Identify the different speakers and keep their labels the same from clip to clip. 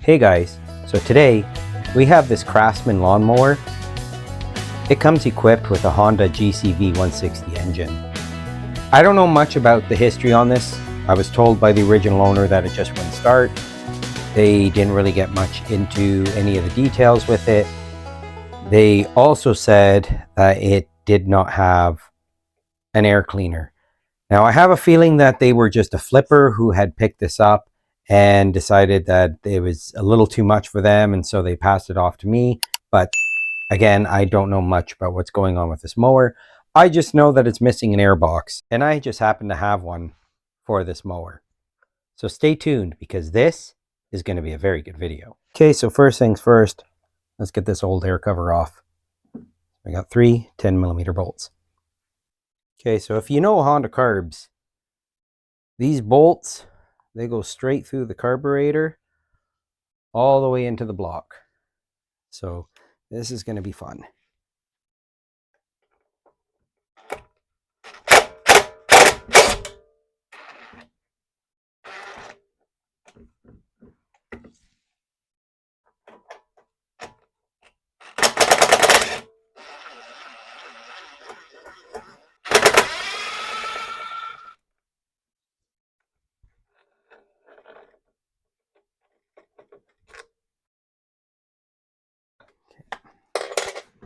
Speaker 1: Hey guys, so today we have this Craftsman lawnmower. It comes equipped with a Honda GCV160 engine. I don't know much about the history on this. I was told by the original owner that it just wouldn't start. They didn't really get much into any of the details with it. They also said that it did not have an air cleaner. Now I have a feeling that they were just a flipper who had picked this up and decided that it was a little too much for them, and so they passed it off to me. But again, I don't know much about what's going on with this mower. I just know that it's missing an air box, and I just happen to have one for this mower. So stay tuned, because this is going to be a very good video. Okay, so first things first, let's get this old air cover off. I got 3 10mm bolts. Okay, so if you know Honda carbs, these bolts, they go straight through the carburetor all the way into the block. So this is going to be fun.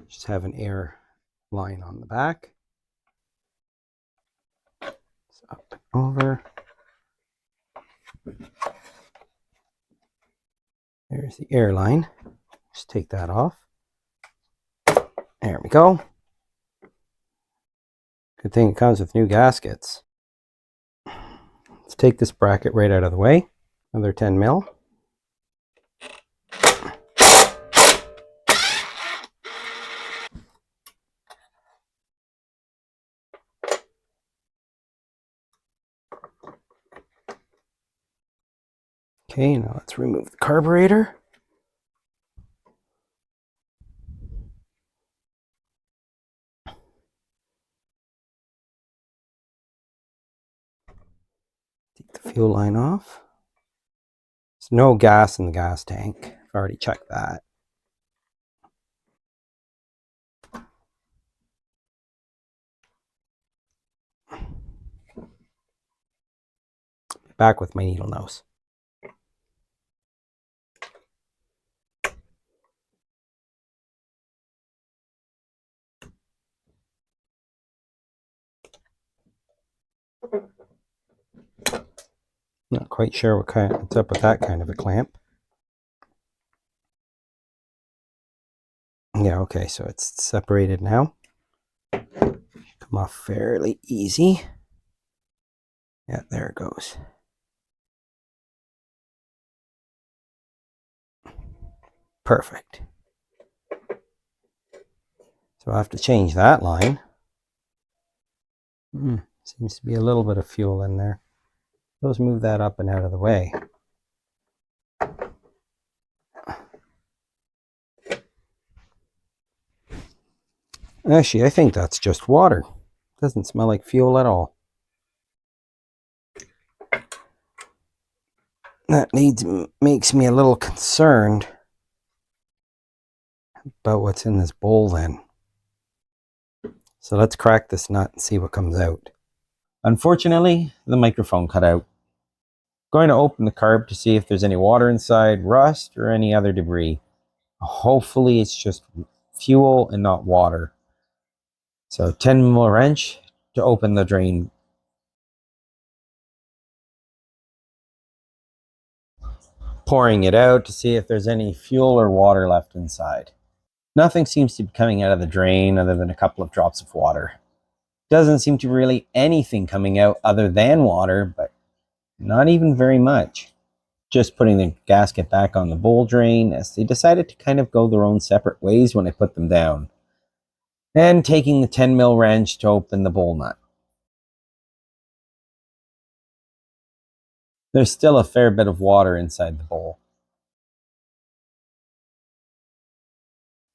Speaker 1: Just have an air line on the back. So up and over. There's the air line. Just take that off. There we go. Good thing it comes with new gaskets. Let's take this bracket right out of the way. Another 10 mil. Okay, now let's remove the carburetor. Take the fuel line off. There's no gas in the gas tank. I've already checked that. Back with my needle nose. Not quite sure what's up with that kind of a clamp. Yeah, okay, so it's separated now. Come off fairly easy. Yeah, there it goes. Perfect. So I have to change that line. Seems to be a little bit of fuel in there. Let's move that up and out of the way. Actually, I think that's just water. Doesn't smell like fuel at all. That makes me a little concerned about what's in this bowl then. So let's crack this nut and see what comes out. Unfortunately, the microphone cut out. Going to open the carb to see if there's any water inside, rust, or any other debris. Hopefully it's just fuel and not water. So 10mm wrench to open the drain. Pouring it out to see if there's any fuel or water left inside. Nothing seems to be coming out of the drain other than a couple of drops of water. Doesn't seem to be really anything coming out other than water, but not even very much. Just putting the gasket back on the bowl drain, as they decided to kind of go their own separate ways when I put them down. And taking the 10mm wrench to open the bowl nut. There's still a fair bit of water inside the bowl.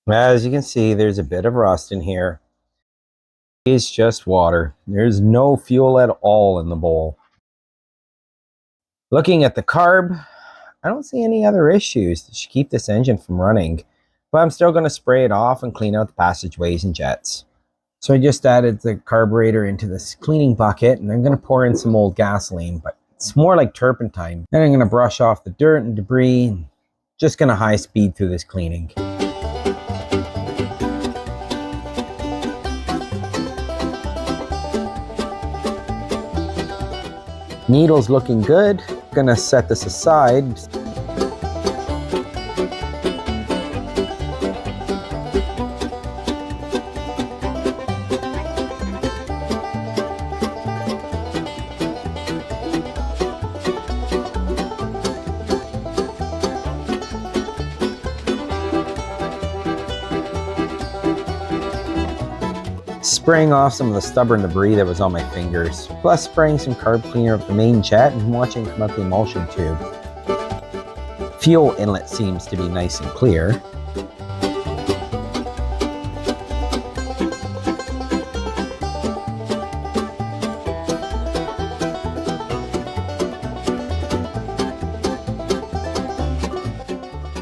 Speaker 1: As you can see, there's a bit of rust in here. It's just water. There's no fuel at all in the bowl. Looking at the carb, I don't see any other issues that should keep this engine from running, but I'm still going to spray it off and clean out the passageways and jets. So I just added the carburetor into this cleaning bucket, and I'm going to pour in some old gasoline, but it's more like turpentine. Then I'm going to brush off the dirt and debris, just going to high speed through this cleaning. Needle's looking good. Gonna set this aside. Spraying off some of the stubborn debris that was on my fingers, plus spraying some carb cleaner of the main jet and watching it come out the emulsion tube. Fuel inlet seems to be nice and clear.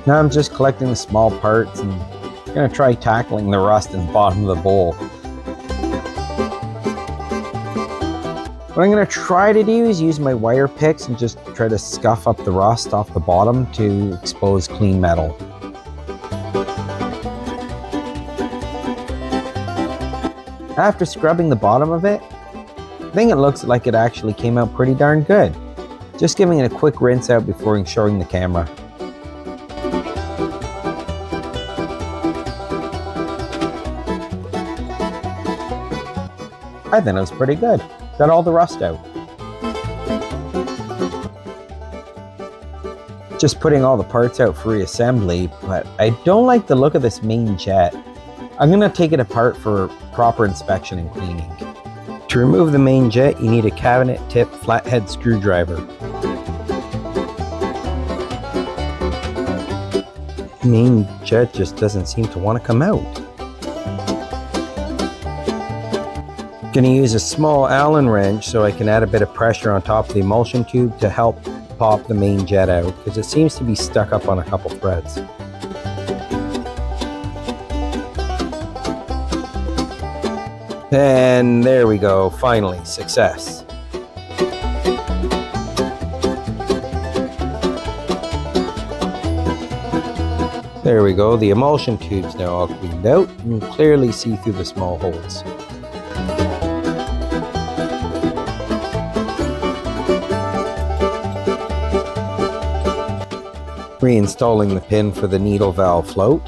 Speaker 1: Now I'm just collecting the small parts and gonna try tackling the rust in the bottom of the bowl. What I'm going to try to do is use my wire picks and just try to scuff up the rust off the bottom to expose clean metal. After scrubbing the bottom of it, I think it looks like it actually came out pretty darn good. Just giving it a quick rinse out before showing the camera. I think it was pretty good. Got all the rust out. Just putting all the parts out for reassembly, but I don't like the look of this main jet. I'm gonna take it apart for proper inspection and cleaning. To remove the main jet, you need a cabinet tip flathead screwdriver. Main jet just doesn't seem to want to come out. Going to use a small Allen wrench so I can add a bit of pressure on top of the emulsion tube to help pop the main jet out, because it seems to be stuck up on a couple threads. And there we go, finally, success. There we go, the emulsion tube's now all cleaned out. You can clearly see through the small holes. Reinstalling the pin for the needle valve float.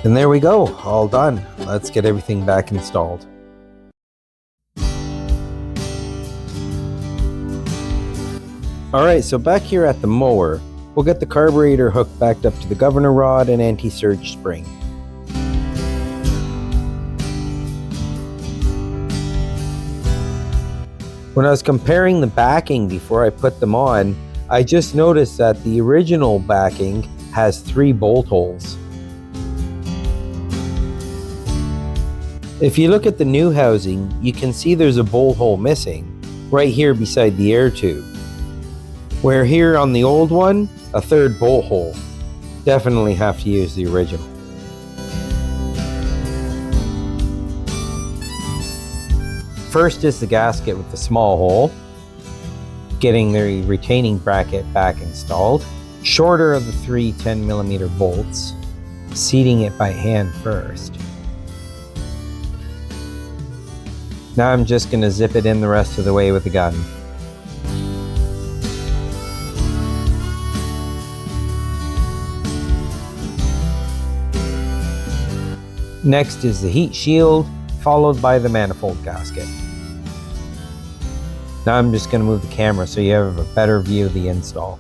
Speaker 1: And there we go, all done. Let's get everything back installed. Alright, so back here at the mower, we'll get the carburetor hooked back up to the governor rod and anti-surge spring. When I was comparing the backing before I put them on, I just noticed that the original backing has 3 bolt holes. If you look at the new housing, you can see there's a bolt hole missing, right here beside the air tube. Where here on the old one, a 3rd bolt hole. Definitely have to use the original. First is the gasket with the small hole. Getting the retaining bracket back installed. Shorter of the 3 10mm bolts. Seating it by hand first. Now I'm just going to zip it in the rest of the way with the gun. Next is the heat shield, followed by the manifold gasket. Now I'm just going to move the camera so you have a better view of the install.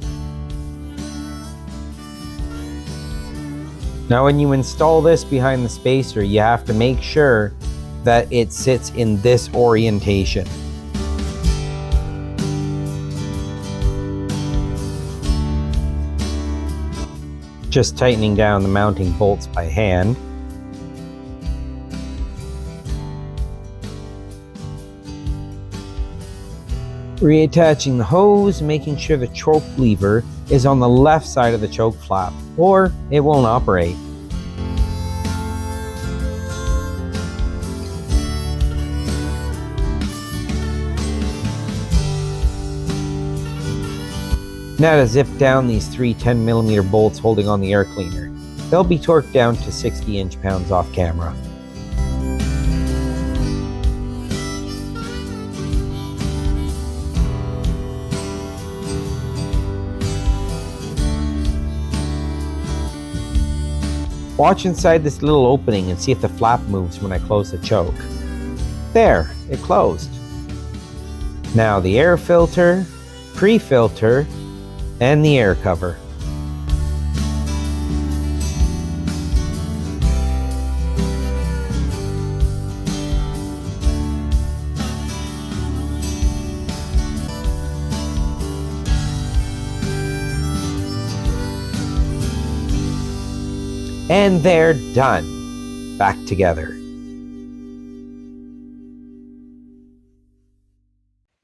Speaker 1: Now when you install this behind the spacer, you have to make sure that it sits in this orientation. Just tightening down the mounting bolts by hand. Reattaching the hose, making sure the choke lever is on the left side of the choke flap, or it won't operate. Now to zip down these three 10mm bolts holding on the air cleaner. They'll be torqued down to 60 inch-pounds off camera. Watch inside this little opening and see if the flap moves when I close the choke. There, it closed. Now the air filter, pre-filter, and the air cover. And they're done. Back together.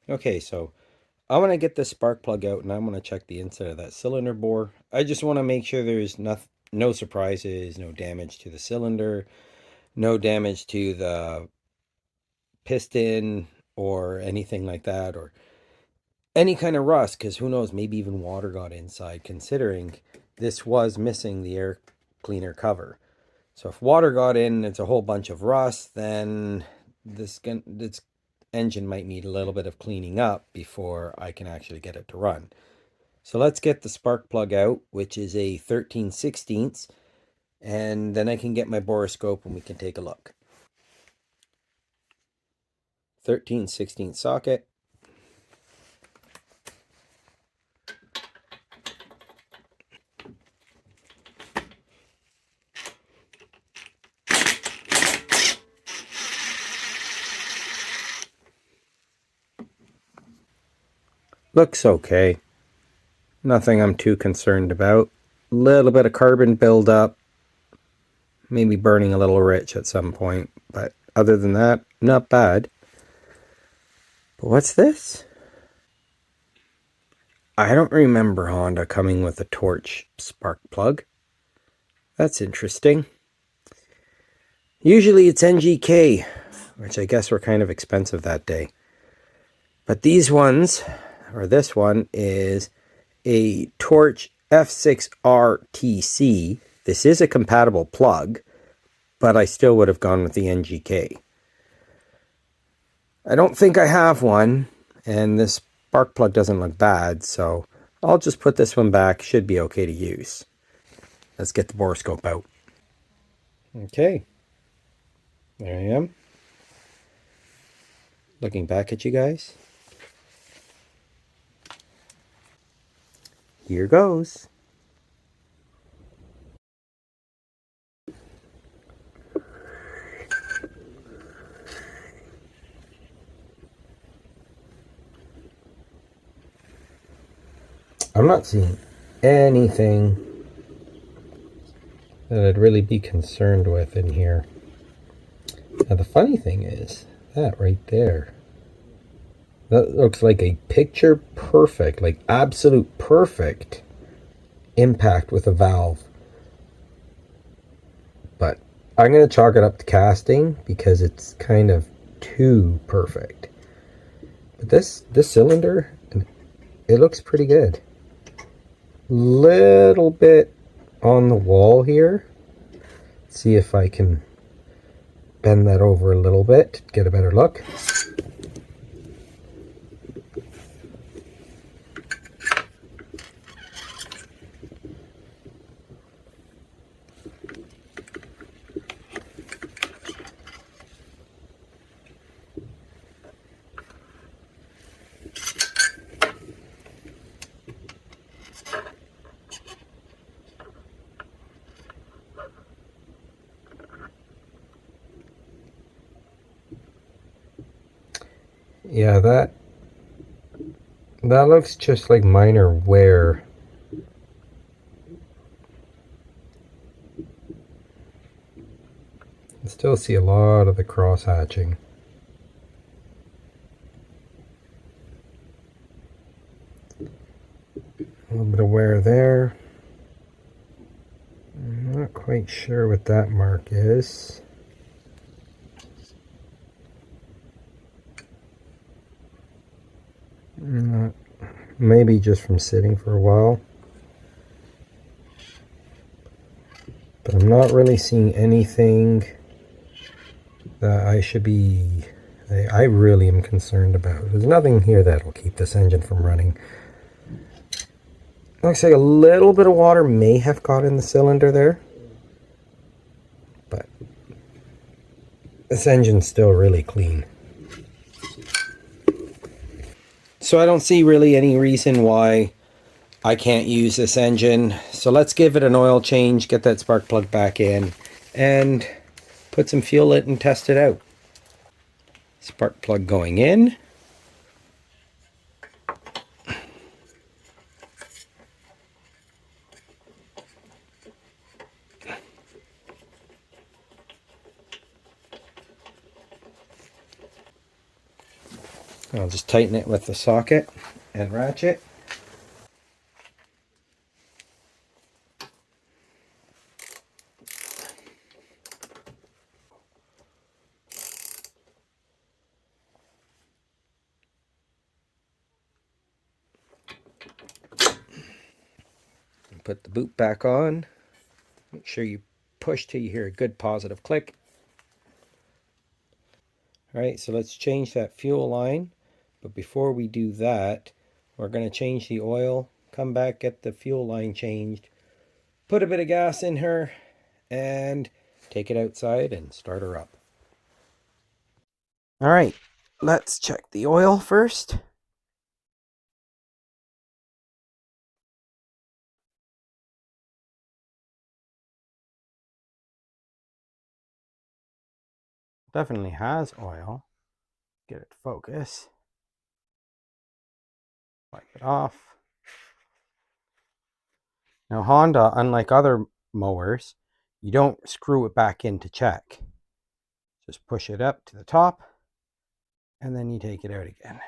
Speaker 1: Okay, so I want to get the spark plug out and I want to check the inside of that cylinder bore. I just want to make sure there's no surprises, no damage to the cylinder, no damage to the piston or anything like that, or any kind of rust, because who knows, maybe even water got inside, considering this was missing the air cleaner cover. So if water got in, it's a whole bunch of rust, then this engine might need a little bit of cleaning up before I can actually get it to run. So let's get the spark plug out, which is a 13/16, and then I can get my borescope and we can take a look. 13/16 socket. Looks okay. Nothing I'm too concerned about. A little bit of carbon buildup. Maybe burning a little rich at some point. But other than that, not bad. But what's this? I don't remember Honda coming with a torch spark plug. That's interesting. Usually it's NGK, which I guess were kind of expensive that day. But these ones, or this one, is a Torch F6RTC. This is a compatible plug, but I still would have gone with the NGK. I don't think I have one, and this spark plug doesn't look bad, so I'll just put this one back. Should be okay to use. Let's get the borescope out. Okay, there I am. Looking back at you guys. Here goes. I'm not seeing anything that I'd really be concerned with in here. Now the funny thing is, that right there, that looks like a picture perfect, like absolute perfect impact with a valve. But I'm going to chalk it up to casting because it's kind of too perfect. But this cylinder, it looks pretty good. Little bit on the wall here. Let's see if I can bend that over a little bit to get a better look. Yeah, that looks just like minor wear. Still see a lot of the cross hatching. A little bit of wear there. I'm not quite sure what that mark is. Maybe just from sitting for a while. But I'm not really seeing anything that I really am concerned about. There's nothing here that'll keep this engine from running. Looks like a little bit of water may have got in the cylinder there. But this engine's still really clean. So I don't see really any reason why I can't use this engine. So let's give it an oil change, get that spark plug back in, and put some fuel in it and test it out. Spark plug going in. I'll just tighten it with the socket and ratchet. Put the boot back on. Make sure you push till you hear a good positive click. All right, so let's change that fuel line. But before we do that, we're going to change the oil, come back, get the fuel line changed, put a bit of gas in her, and take it outside and start her up. All right, let's check the oil first. Definitely has oil. Get it focus. Wipe it off. Now Honda, unlike other mowers, you don't screw it back in to check. Just push it up to the top and then you take it out again.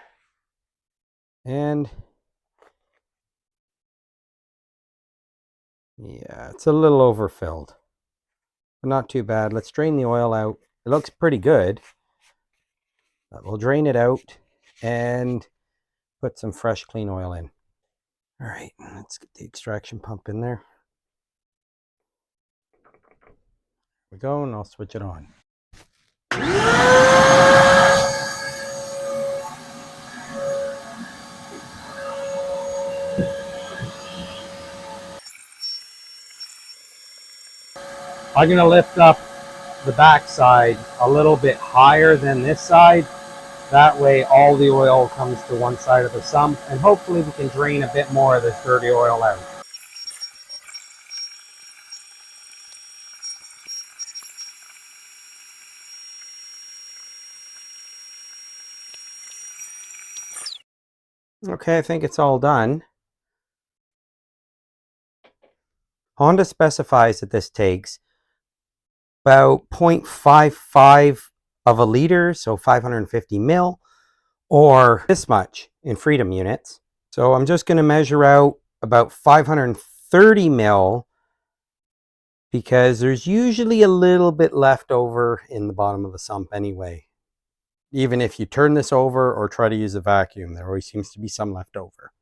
Speaker 1: And yeah, it's a little overfilled, but not too bad. Let's drain the oil out. It looks pretty good, but we'll drain it out and put some fresh clean oil in. All right, let's get the extraction pump in there. Here we go, and I'll switch it on. I'm going to lift up the back side a little bit higher than this side. That way all the oil comes to one side of the sump, and hopefully we can drain a bit more of this dirty oil out. Okay, I think it's all done. Honda specifies that this takes about 0.55 of a liter, so 550 mil, or this much in freedom units. So I'm just going to measure out about 530 mil because there's usually a little bit left over in the bottom of the sump anyway. Even if you turn this over or try to use a vacuum, there always seems to be some left over.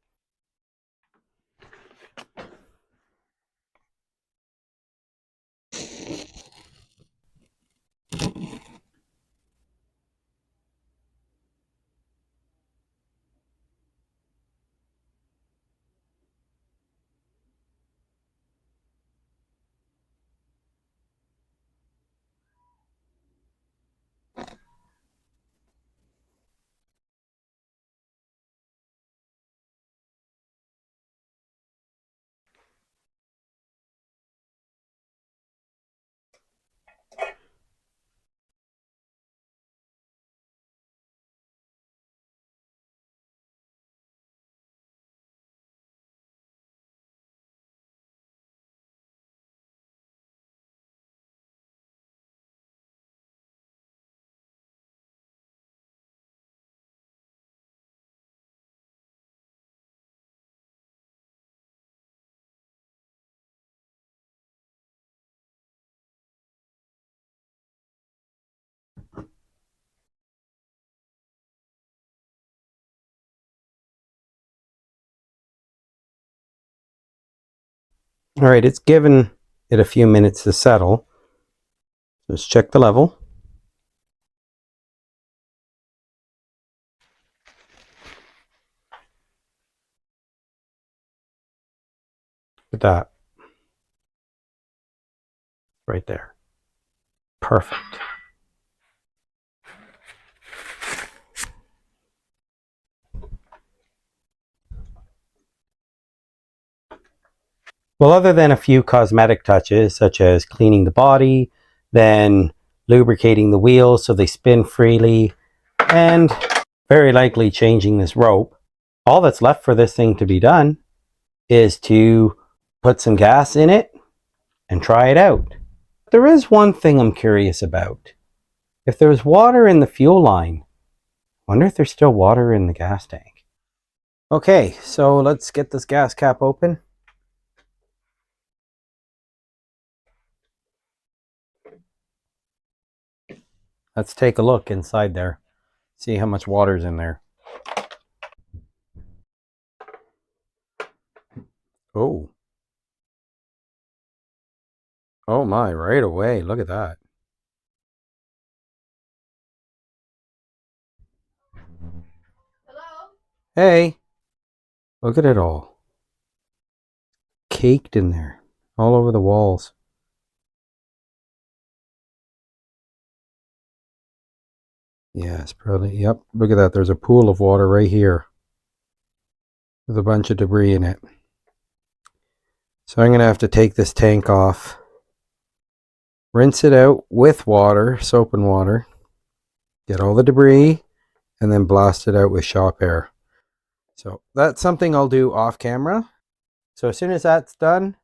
Speaker 1: All right, it's given it a few minutes to settle. Let's check the level. Look at that. Right there. Perfect. Well, other than a few cosmetic touches, such as cleaning the body, then lubricating the wheels so they spin freely, and very likely changing this rope, all that's left for this thing to be done is to put some gas in it and try it out. There is one thing I'm curious about. If there's water in the fuel line, I wonder if there's still water in the gas tank. Okay, so let's get this gas cap open. Let's take a look inside there. See how much water's in there. Oh. Oh my, right away. Look at that. Hello? Hey. Look at it all. Caked in there. All over the walls. Yeah, it's probably, yep. Look at that. There's a pool of water right here. With a bunch of debris in it. So I'm going to have to take this tank off. Rinse it out with water, soap and water. Get all the debris. And then blast it out with shop air. So that's something I'll do off camera. So as soon as that's done,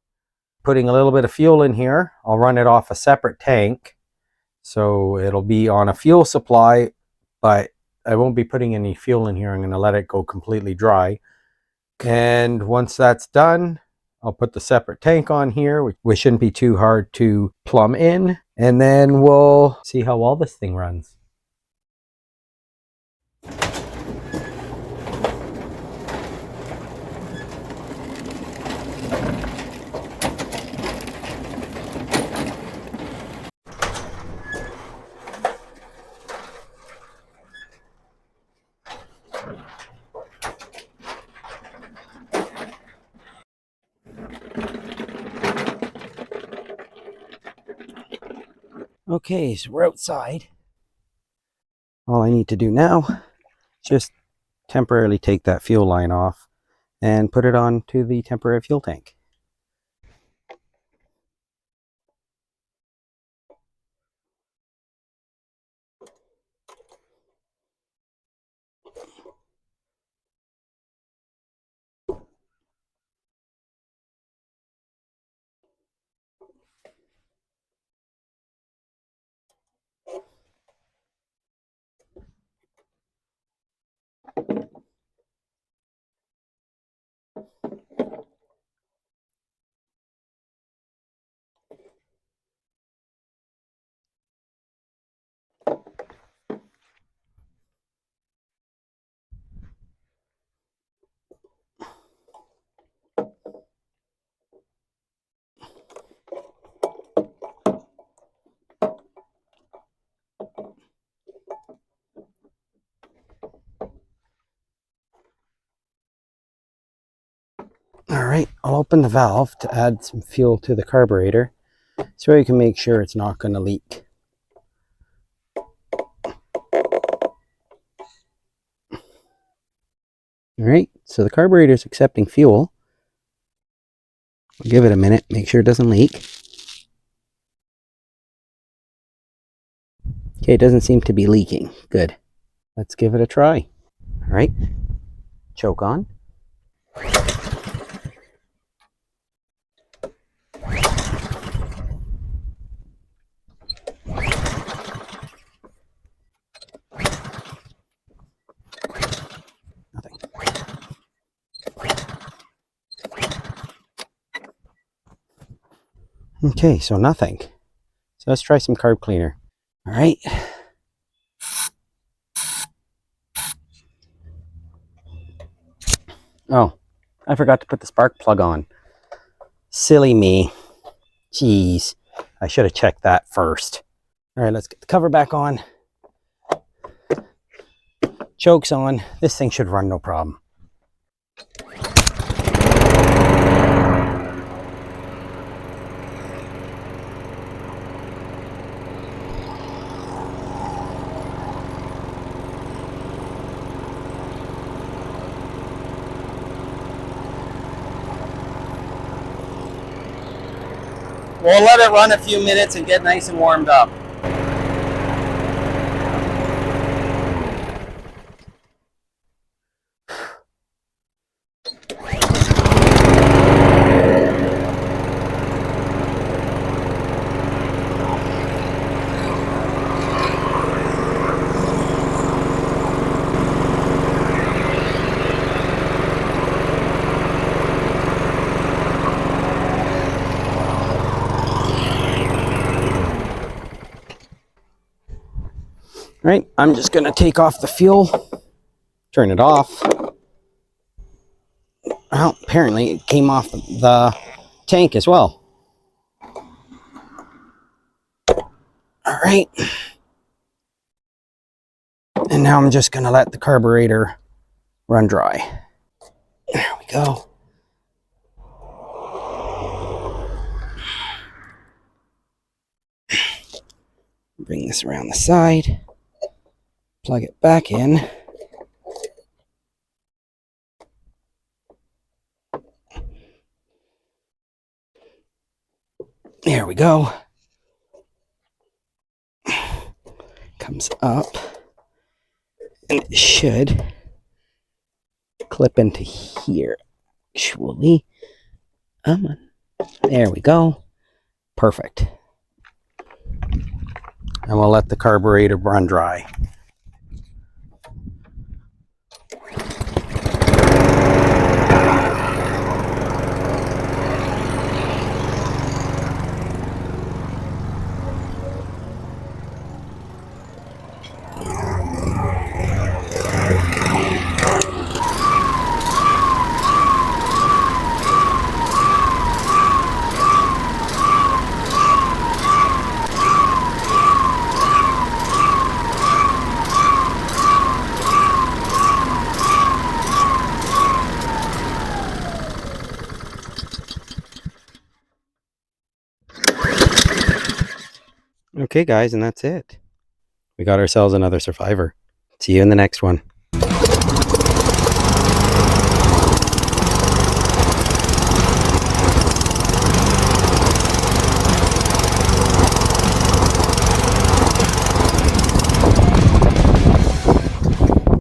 Speaker 1: putting a little bit of fuel in here, I'll run it off a separate tank. So it'll be on a fuel supply, but I won't be putting any fuel in here. I'm going to let it go completely dry. And once that's done, I'll put the separate tank on here, which shouldn't be too hard to plumb in. And then we'll see how well this thing runs. Okay, so we're outside. All I need to do now is just temporarily take that fuel line off and put it onto the temporary fuel tank. All right, I'll open the valve to add some fuel to the carburetor so you can make sure it's not going to leak. All right, so the carburetor is accepting fuel. We'll give it a minute, make sure it doesn't leak. Okay, it doesn't seem to be leaking. Good. Let's give it a try. All right, choke on. Nothing. Okay, so nothing. So let's try some carb cleaner. All right. Oh, I forgot to put the spark plug on. Silly me. Jeez. I should have checked that first. All right, let's get the cover back on. Choke's on. This thing should run no problem. We'll let it run a few minutes and get nice and warmed up. Right, I'm just going to take off the fuel, turn it off. Well, apparently it came off the tank as well. All right. And now I'm just going to let the carburetor run dry. There we go. Bring this around the side. Plug it back in. There we go. Comes up. And it should clip into here, actually. There we go. Perfect. And we'll let the carburetor run dry. Okay guys, and that's it. We got ourselves another survivor. See you in the next one.